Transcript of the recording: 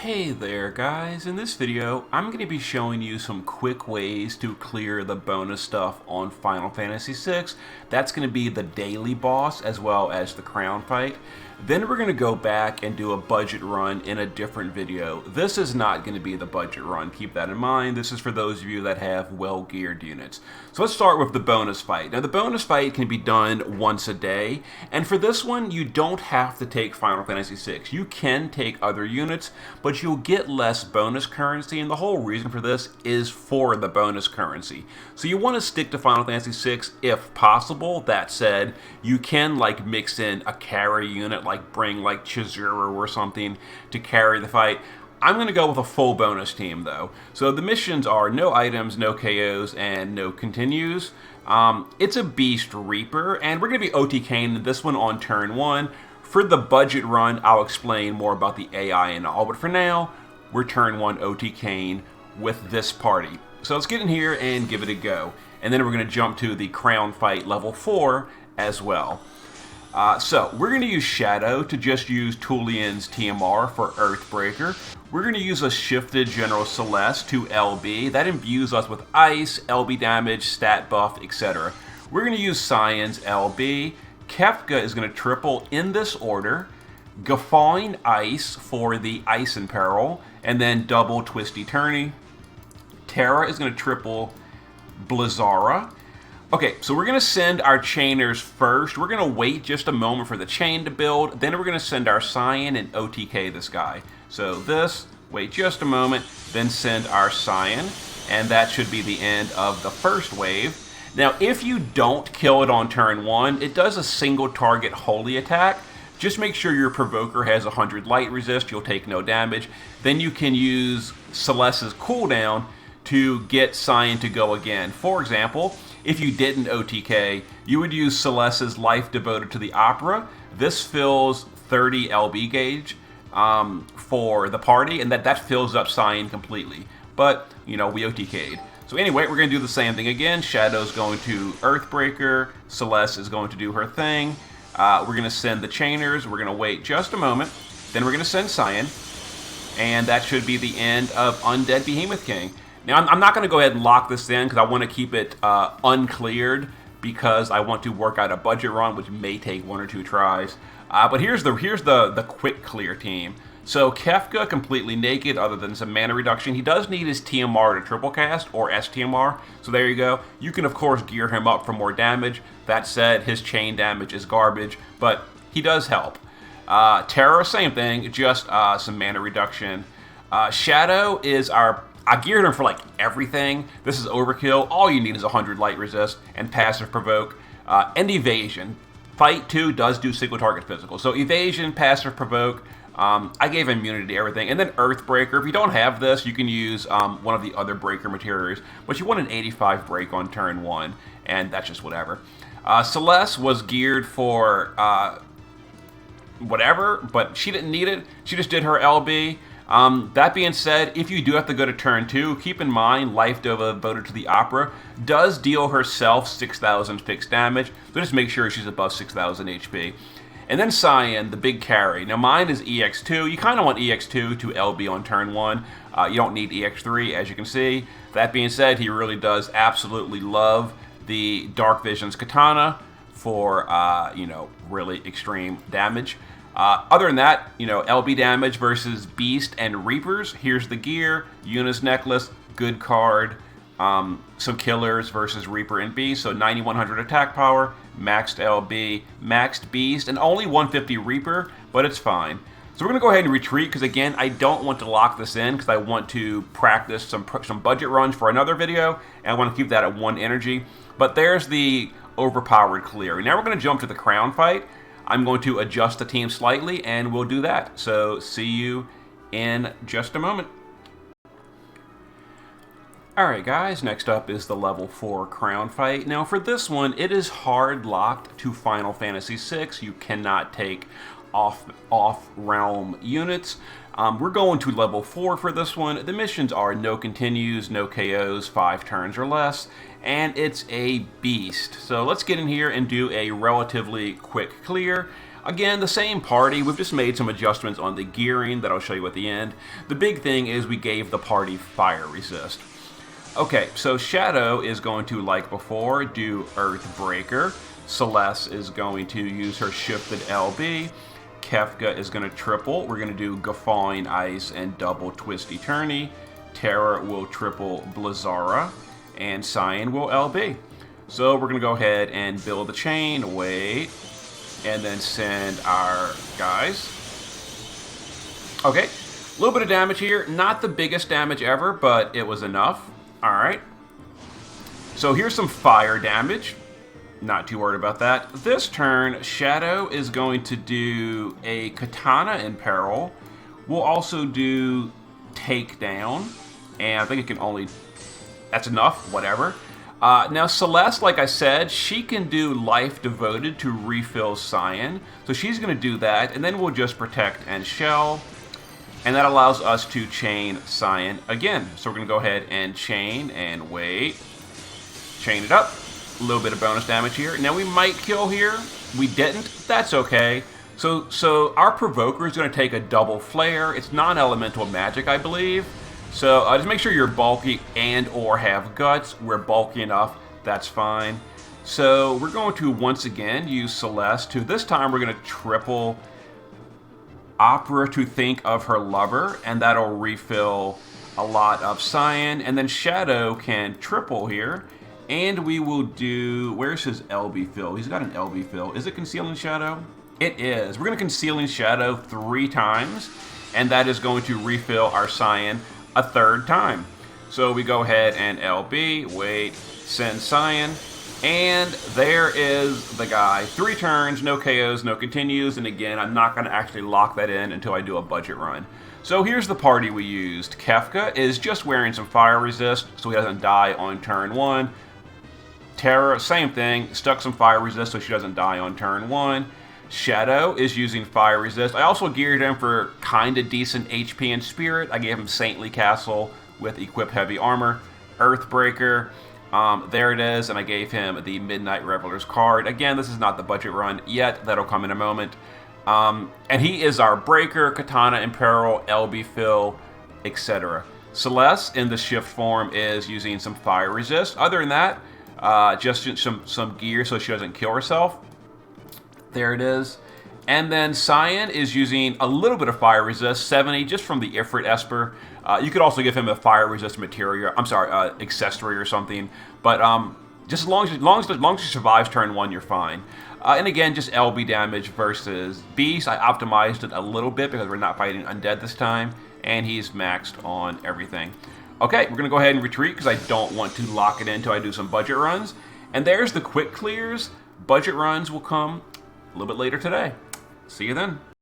Hey there guys, in this video I'm going to be showing you some quick ways to clear the bonus stuff on Final Fantasy VI. That's going to be the daily boss as well as the crown fight. Then we're going to go back and do a budget run in a different video. This is not going to be the budget run, keep that in mind. This is for those of you that have well-geared units. So let's start with the bonus fight. Now the bonus fight can be done once a day, and for this one you don't have to take Final Fantasy VI. You can take other units, but you'll get less bonus currency, and the whole reason for this is for the bonus currency. So you want to stick to Final Fantasy VI if possible. That said, you can like mix in a carry unit, like bring like Chizuru or something to carry the fight. I'm going to go with a full bonus team though. So the missions are no items, no KOs, and no continues. It's a Beast Reaper, and we're going to be OTKing this one on turn 1. For the budget run, I'll explain more about the AI and all, but for now, we're turn 1 OTKing with this party. So let's get in here and give it a go. And then we're going to jump to the crown fight level 4 as well. So we're going to use Shadow to just use Tulian's TMR for Earthbreaker. We're going to use a shifted General Celeste to LB. That imbues us with Ice, LB damage, stat buff, etc. We're going to use Cyan's LB. Kefka is going to triple in this order. Guffawing Ice for the Ice in Peril, and then double Twisty Turny. Terra is going to triple Blizzara. Okay, so we're going to send our chainers first. We're going to wait just a moment for the chain to build. Then we're going to send our Cyan and OTK this guy. So this, wait just a moment, then send our Cyan. And that should be the end of the first wave. Now, if you don't kill it on turn 1, it does a single target holy attack. Just make sure your Provoker has 100 light resist. You'll take no damage. Then you can use Celeste's cooldown to get Cyan to go again. For example, if you didn't OTK, you would use Celeste's Life Devoted to the Opera. This fills 30 LB gauge for the party, and that fills up Cyan completely. But, you know, we OTK'd. So anyway, we're going to do the same thing again. Shadow's going to Earthbreaker. Celeste is going to do her thing. We're going to send the chainers. We're going to wait just a moment. Then we're going to send Cyan. And that should be the end of Undead Behemoth King. Now, I'm not going to go ahead and lock this in because I want to keep it uncleared because I want to work out a budget run, which may take 1 or 2 tries. But here's the quick clear team. So Kefka completely naked other than some mana reduction. He does need his TMR to triple cast, or STMR, so there you go. You can of course gear him up for more damage. That said, his chain damage is garbage, but he does help. Terra, same thing, just some mana reduction. Shadow is I geared him for like everything. This is overkill. All you need is 100 light resist and passive provoke. And evasion. Fight 2 does do single target physical. So evasion, passive provoke. I gave immunity to everything. And then Earthbreaker. If you don't have this, you can use one of the other breaker materials. But you want an 85 break on turn 1. And that's just whatever. Celeste was geared for whatever, but she didn't need it. She just did her LB. That being said, if you do have to go to turn 2, keep in mind Life Devoted to the Opera does deal herself 6,000 fixed damage, so just make sure she's above 6,000 HP. And then Cyan, the big carry. Now mine is EX2. You kind of want EX2 to LB on turn 1. You don't need EX3, as you can see. That being said, he really does absolutely love the Dark Vision's Katana for, you know, really extreme damage. Other than that, you know, LB damage versus Beast and Reapers. Here's the gear. Yuna's Necklace, good card. Some killers versus Reaper and Beast. So 9100 attack power, maxed LB, maxed Beast, and only 150 Reaper, but it's fine. So we're going to go ahead and retreat because, again, I don't want to lock this in because I want to practice some budget runs for another video, and I want to keep that at 1 energy. But there's the overpowered clear. Now we're going to jump to the crown fight. I'm going to adjust the team slightly, and we'll do that. So see you in just a moment. Alright guys, next up is the level 4 crown fight. Now for this one, it is hard locked to Final Fantasy VI. You cannot take off-realm units. We're going to level 4 for this one. The missions are no continues, no KOs, 5 turns or less, and it's a beast. So let's get in here and do a relatively quick clear. Again, the same party, we've just made some adjustments on the gearing that I'll show you at the end. The big thing is we gave the party fire resist. Okay, so Shadow is going to, like before, do Earthbreaker. Celeste is going to use her shifted LB. Kefka is going to triple. We're going to do Guffawing Ice and double Twisty Turny. Terra will triple Blizzara. And Cyan will LB. So we're going to go ahead and build the chain. Wait. And then send our guys. Okay, a little bit of damage here. Not the biggest damage ever, but it was enough. Alright. So here's some fire damage. Not too worried about that. This turn, Shadow is going to do a Katana in Peril. We'll also do Takedown. And I think it can only... That's enough, whatever. Now Celeste, like I said, she can do Life Devoted to refill Cyan. So she's going to do that, and then we'll just Protect and Shell. And that allows us to chain Cyan again. So we're going to go ahead and chain and wait. Chain it up. A little bit of bonus damage here. Now we might kill here. We didn't. That's okay. So our Provoker is going to take a double flare. It's non-elemental magic, I believe. So just make sure you're bulky and or have guts. We're bulky enough. That's fine. So we're going to once again use Celeste to, this time we're going to triple Opera to think of her lover, and that'll refill a lot of Cyan. And then Shadow can triple here, and we will do, where's his LB fill? He's got an LB fill. Is it Concealing Shadow? It is. We're going to Concealing Shadow 3 times, and that is going to refill our Cyan a 3rd time. So we go ahead and LB, wait, send Cyan, and there is the guy. 3 turns, no KOs, no continues, and again, I'm not going to actually lock that in until I do a budget run. So here's the party we used. Kefka is just wearing some fire resist, so he doesn't die on turn 1. Terra, same thing, stuck some fire resist so she doesn't die on turn 1. Shadow is using fire resist. I also geared him for kinda decent HP and spirit. I gave him Saintly Castle with equip heavy armor. Earthbreaker, there it is, and I gave him the Midnight Reveler's card. Again, this is not the budget run yet. That'll come in a moment. And he is our Breaker, Katana in Peril, LB Fill, etc. Celeste in the shift form is using some fire resist. Other than that, just some gear so she doesn't kill herself. There it is. And then Cyan is using a little bit of fire resist, 70, just from the Ifrit Esper. You could also give him a fire resist material, accessory or something. But just as long as he survives turn 1, you're fine. And again, just LB damage versus Beast. I optimized it a little bit because we're not fighting Undead this time. And he's maxed on everything. Okay, we're going to go ahead and retreat because I don't want to lock it in until I do some budget runs. And there's the quick clears. Budget runs will come a little bit later today. See you then.